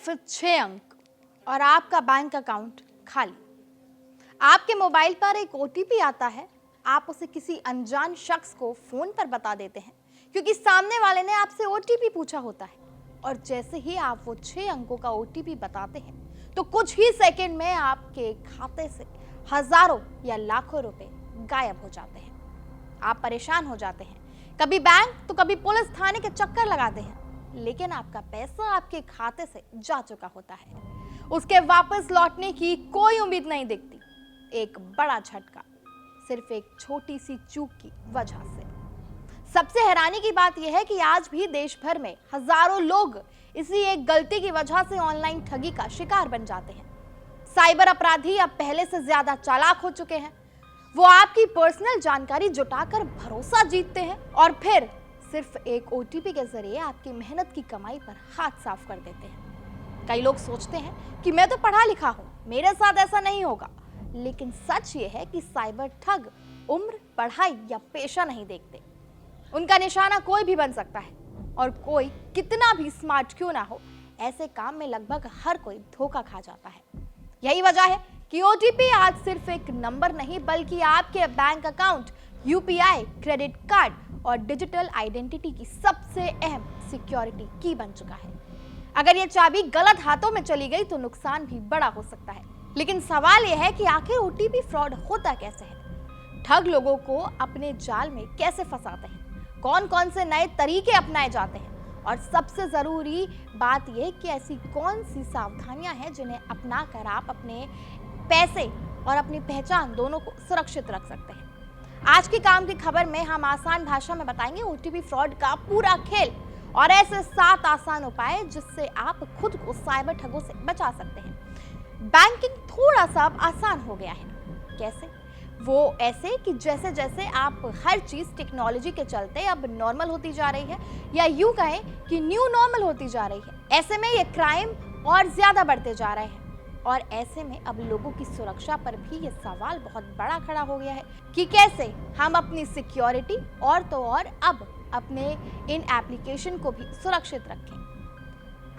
सिर्फ 6 अंक और आपका बैंक अकाउंट खाली। आपके मोबाइल पर एक ओटीपी आता है, आप उसे किसी अनजान शख्स को फोन पर बता देते हैं क्योंकि सामने वाले ने आपसे ओटीपी पूछा होता है। और जैसे ही आप वो 6 अंकों का ओटीपी बताते हैं तो कुछ ही सेकंड में आपके खाते से हजारों या लाखों रुपए गायब हो जाते हैं। आप परेशान हो जाते हैं, कभी बैंक तो कभी पुलिस थाने के चक्कर लगाते हैं, लेकिन आपका पैसा आपके खाते से जा चुका होता है। उसके वापस लौटने की कोई उम्मीद नहीं दिखती। एक बड़ा झटका सिर्फ एक छोटी सी चूक की वजह से। सबसे हैरानी की बात यह है कि आज भी देश भर में हजारों लोग इसी एक गलती की वजह से ऑनलाइन ठगी का शिकार बन जाते हैं। साइबर अपराधी अब पहले से ज्यादा चालाक हो चुके हैं। वो आपकी पर्सनल जानकारी जुटाकर भरोसा जीतते हैं और फिर सिर्फ एक ओटीपी के जरिए आपकी मेहनत की कमाई पर हाथ साफ कर देते हैं। कई लोग सोचते हैं कि मैं तो पढ़ा लिखा हूं, मेरे साथ ऐसा नहीं होगा, लेकिन सच ये है कि साइबर ठग उम्र, पढ़ाई या पेशा नहीं देखते। उनका निशाना कोई भी बन सकता है और कोई कितना भी स्मार्ट क्यों ना हो, ऐसे काम में लगभग हर कोई धोखा खा जाता है। यही वजह है कि ओटीपी आज सिर्फ एक नंबर नहीं बल्कि आपके bank account, UPI, credit card और डिजिटल आइडेंटिटी की सबसे अहम सिक्योरिटी की बन चुका है। अगर ये चाबी गलत हाथों में चली गई तो नुकसान भी बड़ा हो सकता है। लेकिन सवाल यह है कि आखिर ओटीपी फ्रॉड होता कैसे है? ठग लोगों को अपने जाल में कैसे फंसाते हैं? कौन कौन से नए तरीके अपनाए जाते हैं? और सबसे जरूरी बात यह कि ऐसी कौन सी सावधानियां हैं जिन्हें अपनाकर आप अपने पैसे और अपनी पहचान दोनों को सुरक्षित रख सकते हैं। आज की काम की खबर में हम आसान भाषा में बताएंगे ओटीपी फ्रॉड का पूरा खेल और ऐसे 7 आसान उपाय जिससे आप खुद को साइबर ठगों से बचा सकते हैं। बैंकिंग थोड़ा सा अब आसान हो गया है। कैसे? वो ऐसे कि जैसे जैसे आप हर चीज टेक्नोलॉजी के चलते अब नॉर्मल होती जा रही है, या यूं कहें कि न्यू नॉर्मल होती जा रही है, ऐसे में ये क्राइम और ज्यादा बढ़ते जा रहे हैं। और ऐसे में अब लोगों की सुरक्षा पर भी ये सवाल बहुत बड़ा खड़ा हो गया है कि कैसे हम अपनी सिक्योरिटी और तो और अब अपने इन एप्लीकेशन को भी सुरक्षित रखें।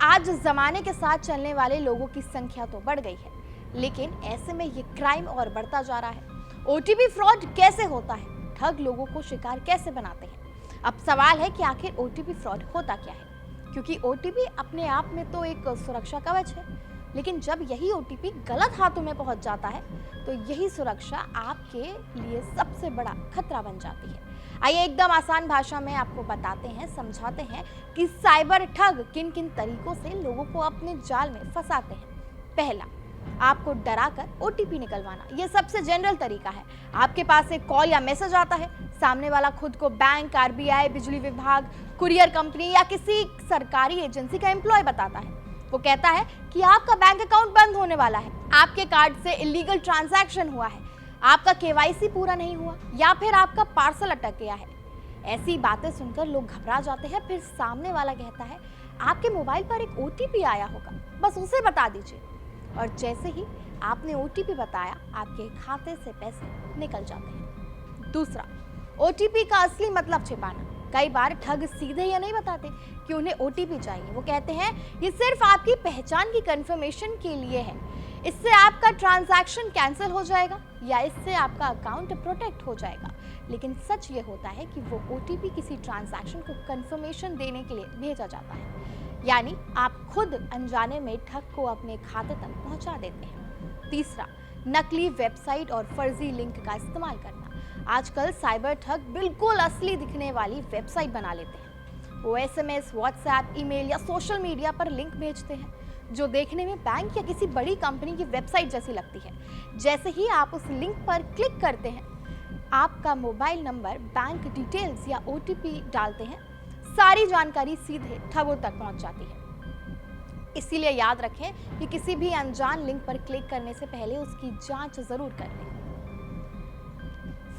आज जमाने के साथ चलने वाले लोगों की संख्या तो बढ़ गई है, लेकिन ऐसे में ये क्राइम और बढ़ता जा रहा है। ओटीपी फ्रॉड कैसे होता है? ठग लोगों को शिकार कैसे बनाते हैं? अब सवाल है कि आखिर ओटीपी फ्रॉड होता क्या है? क्योंकि ओटीपी अपने आप में तो एक सुरक्षा कवच है, लेकिन जब यही ओटीपी गलत हाथों में पहुंच जाता है तो यही सुरक्षा आपके लिए सबसे बड़ा खतरा बन जाती है। आइए एकदम आसान भाषा में आपको बताते हैं, समझाते हैं कि साइबर ठग किन किन तरीकों से लोगों को अपने जाल में फंसाते हैं। पहला, आपको डराकर ओटीपी निकलवाना। यह सबसे जनरल तरीका है। आपके पास एक कॉल या मैसेज आता है, सामने वाला खुद को बैंक, आरबीआई, बिजली विभाग, कुरियर कंपनी या किसी सरकारी एजेंसी का एम्प्लॉय बताता है। वो कहता है कि आपका बैंक अकाउंट बंद होने वाला है, आपके कार्ड से इलीगल ट्रांजैक्शन हुआ है, आपका केवाईसी पूरा नहीं हुआ या फिर आपका पार्सल अटक गया है। ऐसी बातें सुनकर लोग घबरा जाते हैं। फिर सामने वाला कहता है आपके मोबाइल पर एक ओटीपी आया होगा, बस उसे बता दीजिए। और जैसे ही आपने ओटीपी बताया, आपके खाते से पैसे निकल जाते हैं। दूसरा, ओटीपी का असली मतलब छिपाना। कई बार ठग सीधे ये नहीं बताते कि उन्हें ओटीपी चाहिए। वो कहते हैं ये सिर्फ आपकी पहचान की कंफर्मेशन के लिए है, इससे आपका ट्रांजैक्शन कैंसिल हो जाएगा या इससे आपका अकाउंट प्रोटेक्ट हो जाएगा। लेकिन सच ये होता है कि वो ओटीपी किसी ट्रांजैक्शन को कंफर्मेशन देने के लिए भेजा जाता है, यानी आप खुद अनजाने में ठग को अपने खाते तक पहुंचा देते हैं। तीसरा, नकली वेबसाइट और फर्जी लिंक का इस्तेमाल करना। आजकल साइबर ठग बिल्कुल असली दिखने वाली वेबसाइट बना लेते हैं। वो एसएमएस, व्हाट्सएप, ईमेल या सोशल मीडिया पर लिंक भेजते हैं जो देखने में बैंक या किसी बड़ी कंपनी की वेबसाइट जैसी लगती है। जैसे ही आप उस लिंक पर क्लिक करते हैं, आपका मोबाइल नंबर, बैंक डिटेल्स या ओटीपी डालते हैं, सारी जानकारी सीधे ठगों तक पहुंच जाती है। इसीलिए याद रखें कि किसी भी अनजान लिंक पर क्लिक करने से पहले उसकी जांच जरूर कर लें।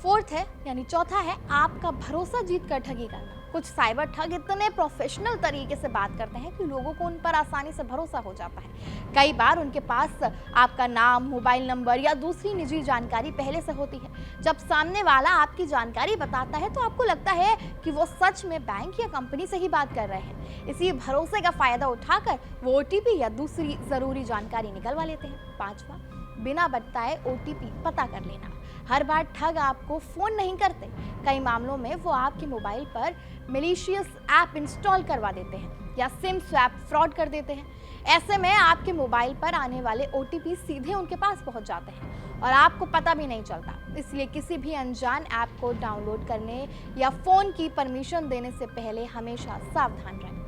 फोर्थ है, यानी चौथा है, आपका भरोसा जीत कर ठगी करना। कुछ साइबर ठग इतने प्रोफेशनल तरीके से बात करते हैं कि लोगों को उन पर आसानी से भरोसा हो जाता है। कई बार उनके पास आपका नाम, मोबाइल नंबर या दूसरी निजी जानकारी पहले से होती है। जब सामने वाला आपकी जानकारी बताता है तो आपको लगता है कि वो सच में बैंक या कंपनी से ही बात कर रहे हैं। इसी भरोसे का फायदा उठाकर वो ओटीपी या दूसरी जरूरी जानकारी निकलवा लेते हैं। 5वां, बिना बताए ओटीपी पता कर लेना। हर बार ठग आपको फोन नहीं करते। कई मामलों में वो आपके मोबाइल पर मैलिशियस ऐप इंस्टॉल करवा देते हैं या सिम स्वैप फ्रॉड कर देते हैं। ऐसे में आपके मोबाइल पर आने वाले ओटीपी सीधे उनके पास पहुंच जाते हैं और आपको पता भी नहीं चलता। इसलिए किसी भी अनजान ऐप को डाउनलोड करने या फोन की परमिशन देने से पहले हमेशा सावधान रहें।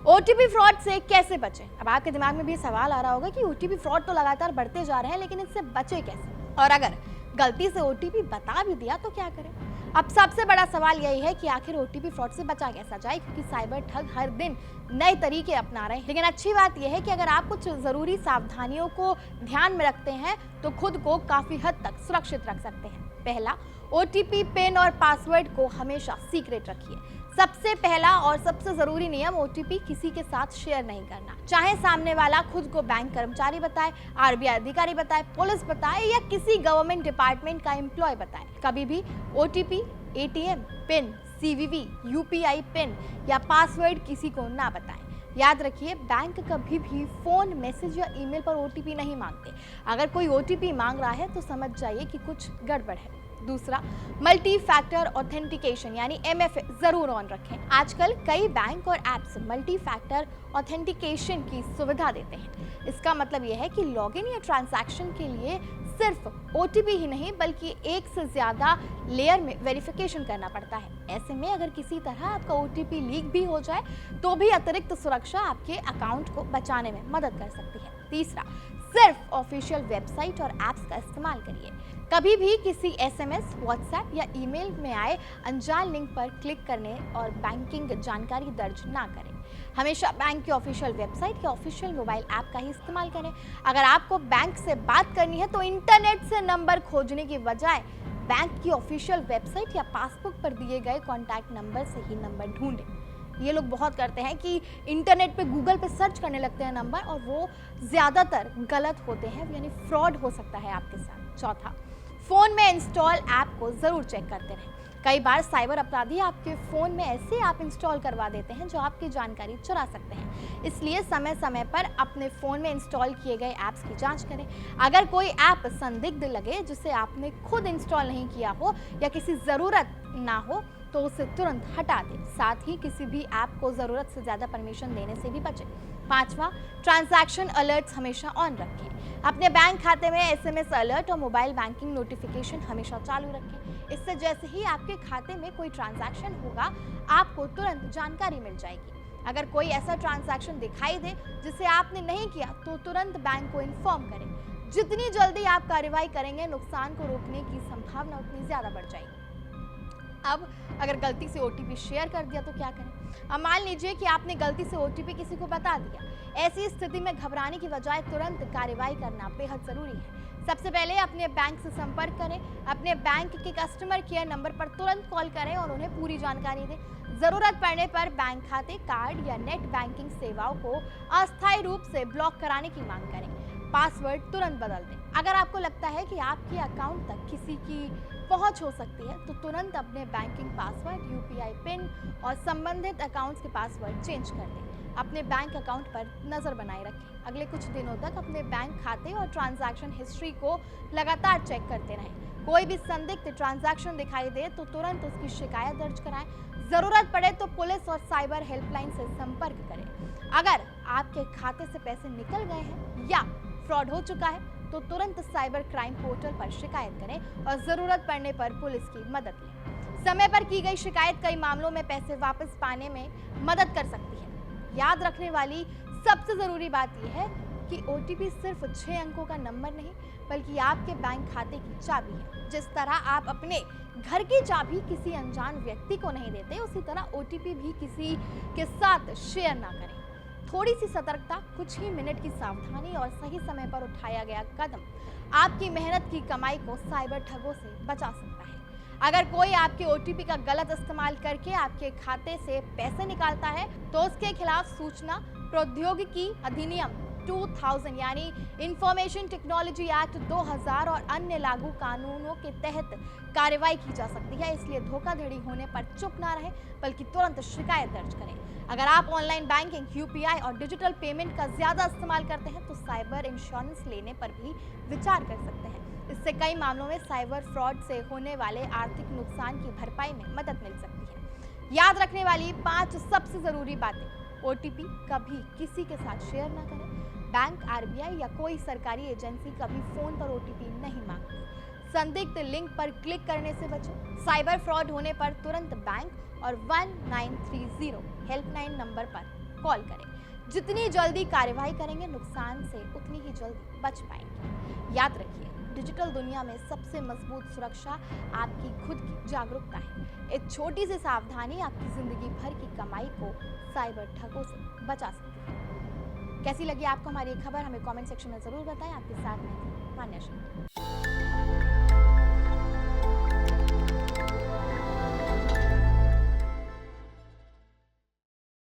ओटीपी फ्रॉड से कैसे बचें? अब आपके दिमाग में भी सवाल आ रहा होगा कि ओटीपी फ्रॉड तो लगातार बढ़ते जा रहे हैं, लेकिन इससे बचे कैसे? और अगर गलती से ओटीपी बता भी दिया तो क्या करें? अब सबसे बड़ा सवाल यही है कि आखिर ओटीपी फ्रॉड से बचा कैसा जाए, क्योंकि साइबर ठग हर दिन नए तरीके अपना रहे हैं। लेकिन अच्छी बात यह है कि अगर आप कुछ जरूरी सावधानियों को ध्यान में रखते हैं तो खुद को काफी हद तक सुरक्षित रख सकते हैं। पहला, ओटीपी, पिन और पासवर्ड को हमेशा सीक्रेट रखिए। सबसे पहला और सबसे जरूरी नियम, ओटीपी किसी के साथ शेयर नहीं करना। चाहे सामने वाला खुद को बैंक कर्मचारी बताए, आरबीआई अधिकारी बताए, पुलिस बताए या किसी गवर्नमेंट डिपार्टमेंट का एम्प्लॉय बताए। कभी भी OTP, ATM pin, CVV, UPI pin या पासवर्ड किसी को ना बताएं। याद रखिए, बैंक कभी भी फोन, मैसेज या ईमेल पर ओटीपी नहीं मांगते। अगर कोई ओटीपी मांग रहा है तो समझ जाइए कि कुछ गड़बड़ है। दूसरा, मल्टी फैक्टर ऑथेंटिकेशन यानी MFA जरूर ऑन रखें। आजकल कई बैंक और एप्स मल्टी फैक्टर ऑथेंटिकेशन की सुविधा देते हैं। इसका मतलब यह है कि लॉगिन या ट्रांजैक्शन के लिए सिर्फ ओटीपी ही नहीं बल्कि एक से ज्यादा लेयर में वेरिफिकेशन करना पड़ता है। ऐसे में अगर किसी तरह आपका ओटीपी लीक भी हो जाए तो भी अतिरिक्त सुरक्षा आपके अकाउंट को बचाने में मदद कर सकती है। तीसरा, सिर्फ ऑफिशियल वेबसाइट और एप्स का इस्तेमाल करिए। कभी भी किसी SMS, व्हाट्सएप या ईमेल में आए अनजान लिंक पर क्लिक करने और बैंकिंग जानकारी दर्ज ना करें। हमेशा बैंक की ऑफिशियल वेबसाइट या ऑफिशियल मोबाइल ऐप का ही इस्तेमाल करें। अगर आपको बैंक से बात करनी है तो इंटरनेट से नंबर खोजने की बजाय बैंक की ऑफिशियल वेबसाइट या पासबुक पर दिए गए कॉन्टैक्ट नंबर से ही नंबर ढूंढें। ये लोग बहुत करते हैं कि इंटरनेट पे, गूगल पे सर्च करने लगते हैं नंबर, और वो ज़्यादातर गलत होते हैं, यानी फ्रॉड हो सकता है आपके साथ। चौथा, फ़ोन में इंस्टॉल ऐप को ज़रूर चेक करते रहें। कई बार साइबर अपराधी आपके फ़ोन में ऐसे ऐप इंस्टॉल करवा देते हैं जो आपकी जानकारी चुरा सकते हैं। इसलिए समय समय पर अपने फ़ोन में इंस्टॉल किए गए ऐप्स की जांच करें। अगर कोई ऐप संदिग्ध लगे जिसे आपने खुद इंस्टॉल नहीं किया हो या किसी ज़रूरत ना हो तो उसे तुरंत हटा दें। साथ ही किसी भी ऐप को ज़रूरत से ज़्यादा परमिशन देने से भी बचें। पांचवा, ट्रांजैक्शन अलर्ट्स हमेशा ऑन रखें। अपने बैंक खाते में SMS अलर्ट और मोबाइल बैंकिंग नोटिफिकेशन हमेशा चालू रखें। इससे जैसे ही आपके खाते में कोई ट्रांजैक्शन होगा आपको तुरंत जानकारी मिल जाएगी। अगर कोई ऐसा ट्रांजैक्शन दिखाई दे जिसे आपने नहीं किया तो तुरंत बैंक को इन्फॉर्म करें। जितनी जल्दी आप कार्रवाई करेंगे, नुकसान को रोकने की संभावना उतनी ज़्यादा बढ़ जाएगी। अब अगर गलती से ओटीपी शेयर कर दिया तो क्या करें? अब मान लीजिए कि आपने गलती से ओटीपी किसी को बता दिया। ऐसी स्थिति में घबराने की बजाय तुरंत कार्रवाई करना बेहद जरूरी है। सबसे पहले अपने बैंक से संपर्क करें। अपने बैंक के कस्टमर केयर नंबर पर तुरंत कॉल करें और उन्हें पूरी जानकारी दें। जरूरत पड़ने पर बैंक खाते, कार्ड या नेट बैंकिंग सेवाओं को अस्थायी रूप से ब्लॉक कराने की मांग करें। पासवर्ड तुरंत बदल दें। अगर आपको लगता है कि आपके अकाउंट तक किसी की पहुंच हो सकती है तो तुरंत अपने बैंकिंग पासवर्ड, यूपीआई पिन और संबंधित अकाउंट्स के पासवर्ड चेंज कर दें। अपने बैंक अकाउंट पर नज़र बनाए रखें। अगले कुछ दिनों तक अपने बैंक खाते और ट्रांजैक्शन हिस्ट्री को लगातार चेक करते रहें। कोई भी संदिग्ध ट्रांजैक्शन दिखाई दे तो तुरंत उसकी शिकायत दर्ज कराएं। ज़रूरत पड़े तो पुलिस और साइबर हेल्पलाइन से संपर्क करें। अगर आपके खाते से पैसे निकल गए हैं या फ्रॉड हो चुका है तो तुरंत साइबर क्राइम पोर्टल पर शिकायत करें और जरूरत पड़ने पर पुलिस की मदद लें। समय पर की गई शिकायत कई मामलों में पैसे वापस पाने में मदद कर सकती है। याद रखने वाली सबसे जरूरी बात यह है कि ओटीपी सिर्फ 6 अंकों का नंबर नहीं बल्कि आपके बैंक खाते की चाबी है। जिस तरह आप अपने घर की चाबी किसी अनजान व्यक्ति को नहीं देते, उसी तरह ओटीपी भी किसी के साथ शेयर ना करें। थोड़ी सी सतर्कता, कुछ ही मिनट की सावधानी और सही समय पर उठाया गया कदम आपकी मेहनत की कमाई को साइबर ठगों से बचा सकता है। अगर कोई आपके ओटीपी का गलत इस्तेमाल करके आपके खाते से पैसे निकालता है तो उसके खिलाफ सूचना प्रौद्योगिकी अधिनियम 2000 यानी इंफॉर्मेशन टेक्नोलॉजी एक्ट 2000 और अन्य लागू कानूनों के तहत कार्रवाई की जा सकती है। इसलिए धोखाधड़ी होने पर चुप ना रहे बल्कि तुरंत शिकायत दर्ज करें। अगर आप ऑनलाइन बैंकिंग, यूपीआई और डिजिटल पेमेंट का ज्यादा इस्तेमाल करते हैं तो साइबर इंश्योरेंस लेने पर भी विचार कर सकते हैं। इससे कई मामलों में साइबर फ्रॉड से होने वाले आर्थिक नुकसान की भरपाई में मदद मिल सकती है। याद रखने वाली 5 सबसे जरूरी बातें। ओटीपी कभी किसी के साथ शेयर ना करें। बैंक, आरबीआई या कोई सरकारी एजेंसी कभी फोन पर ओटीपी नहीं मांगती। संदिग्ध लिंक पर क्लिक करने से बचें। साइबर फ्रॉड होने पर तुरंत बैंक और 1930 हेल्पलाइन नंबर पर कॉल करें। जितनी जल्दी कार्रवाई करेंगे, नुकसान से उतनी ही जल्दी बच पाएंगे। याद रखिए, डिजिटल दुनिया में सबसे मजबूत सुरक्षा आपकी खुद की जागरूकता है। एक छोटी सी सावधानी आपकी जिंदगी भर की कमाई को साइबर ठगों से बचा सकती है। कैसी लगी आपको हमारी ये खबर? हमें कमेंट सेक्शन में जरूर बताएं। आपके साथ में मान्या।